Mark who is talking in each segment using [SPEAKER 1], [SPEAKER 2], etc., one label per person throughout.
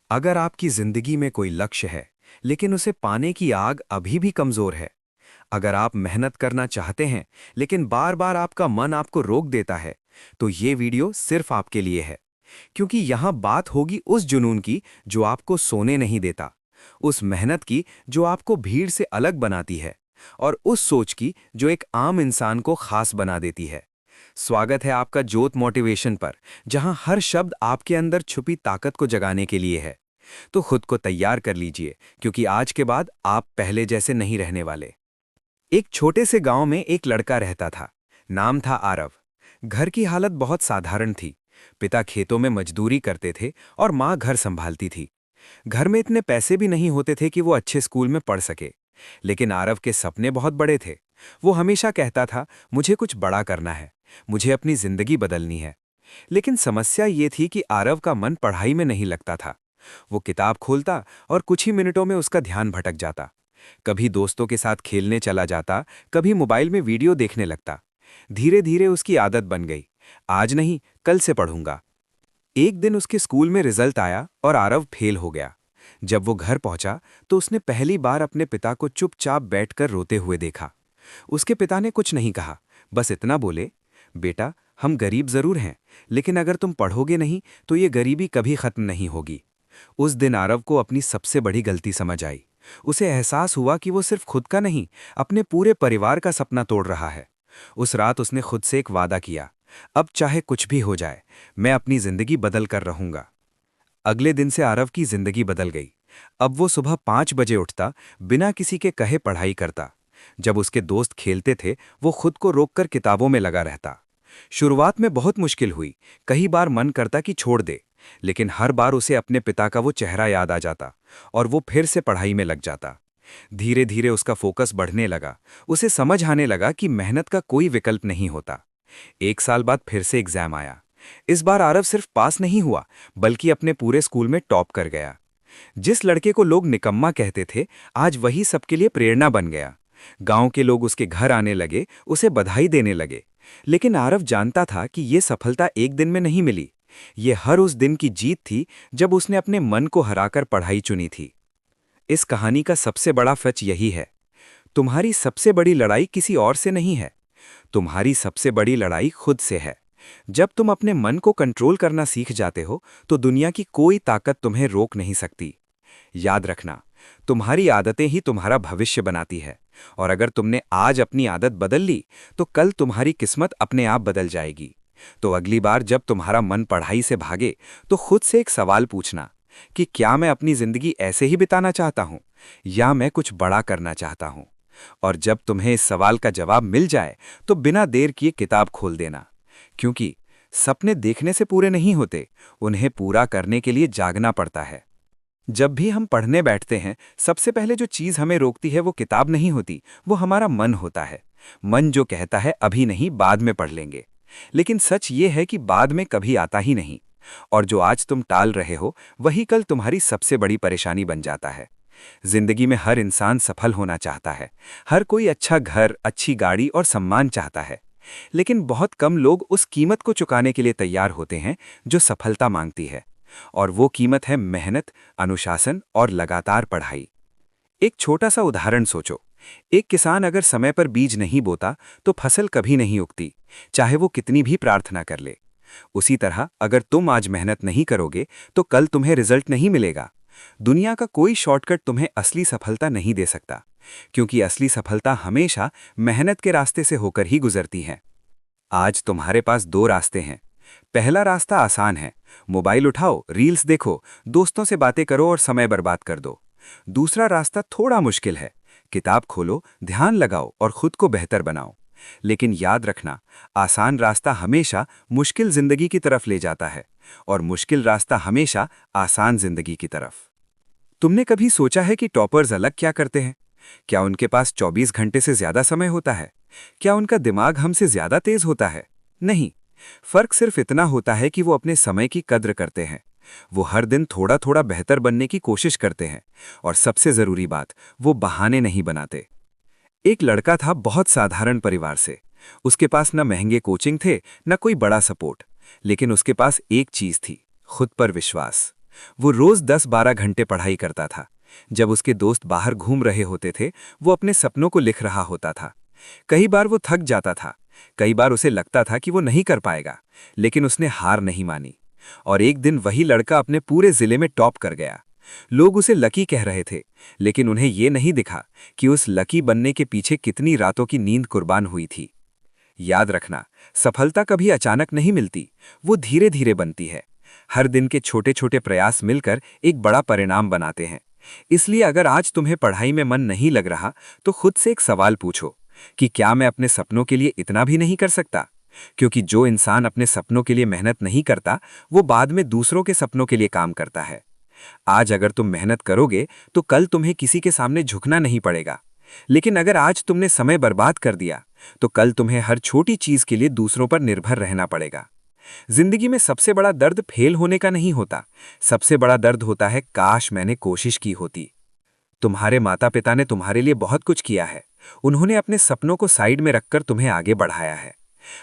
[SPEAKER 1] अगर आपकी जिंदगी में कोई लक्ष्य है, लेकिन उसे पाने की आग अभी भी कमजोर है, अगर आप मेहनत करना चाहते हैं, लेकिन बार बार आपका मन आपको रोक देता है, तो ये वीडियो सिर्फ आपके लिए है। क्योंकि यहाँ बात होगी उस जुनून की जो आपको सोने नहीं देता, उस मेहनत की जो आपको भीड़ से अलग बनाती है, और उस सोच की जो एक आम इंसान को खास बना देती है। स्वागत है आपका जोत मोटिवेशन पर, जहां हर शब्द आपके अंदर छुपी ताकत को जगाने के लिए है। तो खुद को तैयार कर लीजिए, क्योंकि आज के बाद आप पहले जैसे नहीं रहने वाले। एक छोटे से गांव में एक लड़का रहता था। नाम था आरव। घर की हालत बहुत साधारण थी। पिता खेतों में मजदूरी करते थे और माँ घर संभालती थी। घर में इतने पैसे भी नहीं होते थे कि वो अच्छे स्कूल में पढ़ सके। लेकिन आरव के सपने बहुत बड़े थे। वो हमेशा कहता था, मुझे कुछ बड़ा करना है, मुझे अपनी जिंदगी बदलनी है। लेकिन समस्या ये थी कि आरव का मन पढ़ाई में नहीं लगता था। वो किताब खोलता और कुछ ही मिनटों में उसका ध्यान भटक जाता। कभी दोस्तों के साथ खेलने चला जाता, कभी मोबाइल में वीडियो देखने लगता। धीरे धीरे उसकी आदत बन गई। आज नहीं, कल से पढ़ूंगा। एक दिन उसके स्कूल में रिजल्ट आया और आरव फेल हो गया। जब वो घर पहुंचा तो उसने पहली बार अपने पिता को चुपचाप बैठकर रोते हुए देखा। उसके पिता ने कुछ नहीं कहा, बस इतना बोले, बेटा, हम गरीब जरूर हैं, लेकिन अगर तुम पढ़ोगे नहीं तो ये गरीबी कभी खत्म नहीं होगी। उस दिन आरव को अपनी सबसे बड़ी गलती समझ आई। उसे एहसास हुआ कि वो सिर्फ खुद का नहीं, अपने पूरे परिवार का सपना तोड़ रहा है। उस रात उसने खुद से एक वादा किया, अब चाहे कुछ भी हो जाए, मैं अपनी जिंदगी बदल कर रहूंगा। अगले दिन से आरव की जिंदगी बदल गई। अब वो सुबह 5 बजे उठता, बिना किसी के कहे पढ़ाई करता। जब उसके दोस्त खेलते थे, वो खुद को रोककर किताबों में लगा रहता। शुरुआत में बहुत मुश्किल हुई। कई बार मन करता कि छोड़ दे, लेकिन हर बार उसे अपने पिता का वो चेहरा याद आ जाता और वो फिर से पढ़ाई में लग जाता। धीरे धीरे उसका फोकस बढ़ने लगा। उसे समझ आने लगा कि मेहनत का कोई विकल्प नहीं होता। 1 साल बाद फिर से एग्जाम आया। इस बार आरव सिर्फ पास नहीं हुआ, बल्कि अपने पूरे स्कूल में टॉप कर गया। जिस लड़के को लोग निकम्मा कहते थे, आज वही सबके लिए प्रेरणा बन गया। गांव के लोग उसके घर आने लगे, उसे बधाई देने लगे। लेकिन आरव जानता था कि ये सफलता एक दिन में नहीं मिली। ये हर उस दिन की जीत थी जब उसने अपने मन को हराकर पढ़ाई चुनी थी। इस कहानी का सबसे बड़ा सच यही है, तुम्हारी सबसे बड़ी लड़ाई किसी और से नहीं है, तुम्हारी सबसे बड़ी लड़ाई खुद से है। जब तुम अपने मन को कंट्रोल करना सीख जाते हो, तो दुनिया की कोई ताकत तुम्हें रोक नहीं सकती। याद रखना, तुम्हारी आदतें ही तुम्हारा भविष्य बनाती है, और अगर तुमने आज अपनी आदत बदल ली, तो कल तुम्हारी किस्मत अपने आप बदल जाएगी। तो अगली बार जब तुम्हारा मन पढ़ाई से भागे, तो खुद से एक सवाल पूछना कि क्या मैं अपनी जिंदगी ऐसे ही बिताना चाहता हूं, या मैं कुछ बड़ा करना चाहता हूं। और जब तुम्हें इस सवाल का जवाब मिल जाए, तो बिना देर किए किताब खोल देना, क्योंकि सपने देखने से पूरे नहीं होते, उन्हें पूरा करने के लिए जागना पड़ता है। जब भी हम पढ़ने बैठते हैं, सबसे पहले जो चीज हमें रोकती है वो किताब नहीं होती, वो हमारा मन होता है। मन जो कहता है अभी नहीं, बाद में पढ़ लेंगे। लेकिन सच ये है कि बाद में कभी आता ही नहीं, और जो आज तुम टाल रहे हो, वही कल तुम्हारी सबसे बड़ी परेशानी बन जाता है। जिंदगी में हर इंसान सफल होना चाहता है। हर कोई अच्छा घर, अच्छी गाड़ी और सम्मान चाहता है। लेकिन बहुत कम लोग उस कीमत को चुकाने के लिए तैयार होते हैं जो सफलता मांगती है। और वो कीमत है मेहनत, अनुशासन और लगातार पढ़ाई। एक छोटा सा उदाहरण सोचो। एक किसान अगर समय पर बीज नहीं बोता, तो फसल कभी नहीं उगती, चाहे वो कितनी भी प्रार्थना कर ले। उसी तरह अगर तुम आज मेहनत नहीं करोगे, तो कल तुम्हें रिजल्ट नहीं मिलेगा। दुनिया का कोई शॉर्टकट तुम्हें असली सफलता नहीं दे सकता, क्योंकि असली सफलता हमेशा मेहनत के रास्ते से होकर ही गुजरती है। आज तुम्हारे पास दो रास्ते हैं। पहला रास्ता आसान है, मोबाइल उठाओ, रील्स देखो, दोस्तों से बातें करो और समय बर्बाद कर दो। दूसरा रास्ता थोड़ा मुश्किल है, किताब खोलो, ध्यान लगाओ और खुद को बेहतर बनाओ। लेकिन याद रखना, आसान रास्ता हमेशा मुश्किल जिंदगी की तरफ ले जाता है, और मुश्किल रास्ता हमेशा आसान जिंदगी की तरफ। तुमने कभी सोचा है कि टॉपर्स अलग क्या करते हैं? क्या उनके पास 24 घंटे से ज्यादा समय होता है? क्या उनका दिमाग हमसे ज्यादा तेज होता है? नहीं। फर्क सिर्फ इतना होता है कि वो अपने समय की कद्र करते हैं। वो हर दिन थोड़ा थोड़ा बेहतर बनने की कोशिश करते हैं, और सबसे जरूरी बात, वो बहाने नहीं बनाते। एक लड़का था बहुत साधारण परिवार से। उसके पास न महंगे कोचिंग थे, न कोई बड़ा सपोर्ट, लेकिन उसके पास एक चीज थी, खुद पर विश्वास। वो रोज 10-12 घंटे पढ़ाई करता था। जब उसके दोस्त बाहर घूम रहे होते थे, वो अपने सपनों को लिख रहा होता था। कई बार वो थक जाता था, कई बार उसे लगता था कि वो नहीं कर पाएगा, लेकिन उसने हार नहीं मानी। और एक दिन वही लड़का अपने पूरे जिले में टॉप कर गया। लोग उसे लकी कह रहे थे, लेकिन उन्हें ये नहीं दिखा कि उस लकी बनने के पीछे कितनी रातों की नींद कुर्बान हुई थी। याद रखना, सफलता कभी अचानक नहीं मिलती, वो धीरे धीरे बनती है। हर दिन के छोटे छोटे प्रयास मिलकर एक बड़ा परिणाम बनाते हैं। इसलिए अगर आज तुम्हें पढ़ाई में मन नहीं लग रहा, तो खुद से एक सवाल पूछो कि क्या मैं अपने सपनों के लिए इतना भी नहीं कर सकता? क्योंकि जो इंसान अपने सपनों के लिए मेहनत नहीं करता, वो बाद में दूसरों के सपनों के लिए काम करता है। आज अगर तुम मेहनत करोगे, तो कल तुम्हें किसी के सामने झुकना नहीं पड़ेगा। लेकिन अगर आज तुमने समय बर्बाद कर दिया, तो कल तुम्हें हर छोटी चीज के लिए दूसरों पर निर्भर रहना पड़ेगा। जिंदगी में सबसे बड़ा दर्द फेल होने का नहीं होता, सबसे बड़ा दर्द होता है काश मैंने कोशिश की होती। तुम्हारे माता पिता ने तुम्हारे लिए बहुत कुछ किया है। उन्होंने अपने सपनों को साइड में रखकर तुम्हें आगे बढ़ाया है।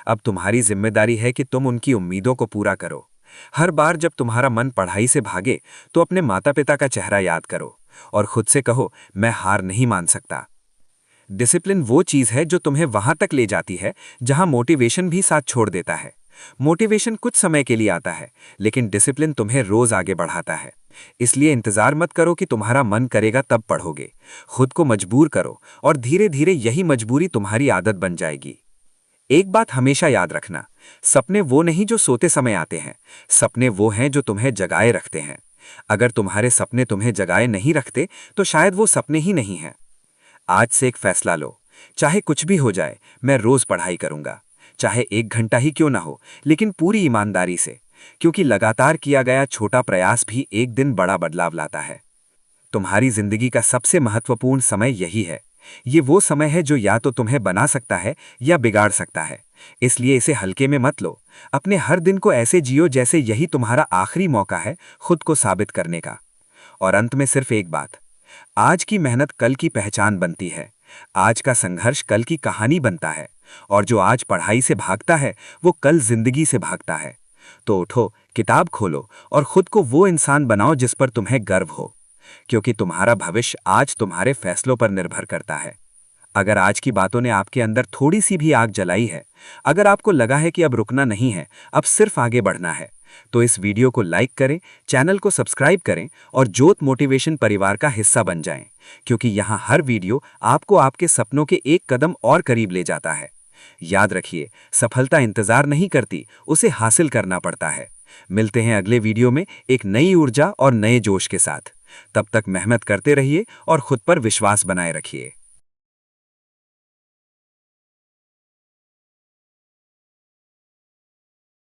[SPEAKER 1] अब तुम्हारी जिम्मेदारी है कि तुम उनकी उम्मीदों को पूरा करो। हर बार जब तुम्हारा मन पढ़ाई से भागे, तो अपने माता पिता का चेहरा याद करो और खुद से कहो, मैं हार नहीं मान सकता। डिसिप्लिन वो चीज है जो तुम्हें वहां तक ले जाती है जहां मोटिवेशन भी साथ छोड़ देता है। मोटिवेशन कुछ समय के लिए आता है, लेकिन डिसिप्लिन तुम्हें रोज आगे बढ़ाता है। इसलिए इंतजार मत करो कि तुम्हारा मन करेगा तब पढ़ोगे। खुद को मजबूर करो और धीरे धीरे यही मजबूरी तुम्हारी आदत बन जाएगी। एक बात हमेशा याद रखना, सपने वो नहीं जो सोते समय आते हैं, सपने वो हैं जो तुम्हें जगाए रखते हैं। अगर तुम्हारे सपने तुम्हें जगाए नहीं रखते, तो शायद वो सपने ही नहीं हैं। आज से एक फैसला लो, चाहे कुछ भी हो जाए, मैं रोज पढ़ाई करूंगा। चाहे 1 घंटा ही क्यों ना हो, लेकिन पूरी ईमानदारी से, क्योंकि लगातार किया गया छोटा प्रयास भी एक दिन बड़ा बदलाव लाता है। तुम्हारी जिंदगी का सबसे महत्वपूर्ण समय यही है। ये वो समय है जो या तो तुम्हें बना सकता है या बिगाड़ सकता है। इसलिए इसे हल्के में मत लो। अपने हर दिन को ऐसे जियो जैसे यही तुम्हारा आखिरी मौका है खुद को साबित करने का। और अंत में सिर्फ एक बात, आज की मेहनत कल की पहचान बनती है। आज का संघर्ष कल की कहानी बनता है। और जो आज पढ़ाई से भागता है, वो कल जिंदगी से भागता है। तो उठो, किताब खोलो और खुद को वो इंसान बनाओ जिस पर तुम्हें गर्व हो, क्योंकि तुम्हारा भविष्य आज तुम्हारे फैसलों पर निर्भर करता है। अगर आज की बातों ने आपके अंदर थोड़ी सी भी आग जलाई है, अगर आपको लगा है कि अब रुकना नहीं है, अब सिर्फ आगे बढ़ना है, तो इस वीडियो को लाइक करें, चैनल को सब्सक्राइब करें और ज्योत मोटिवेशन परिवार का हिस्सा बन जाएं, क्योंकि यहाँ हर वीडियो आपको आपके सपनों के एक कदम और करीब ले जाता है। याद रखिए, सफलता इंतजार नहीं करती, उसे हासिल करना पड़ता है। मिलते हैं अगले वीडियो में एक नई ऊर्जा और नए जोश के साथ। तब तक मेहनत करते रहिए और खुद पर विश्वास बनाए रखिए।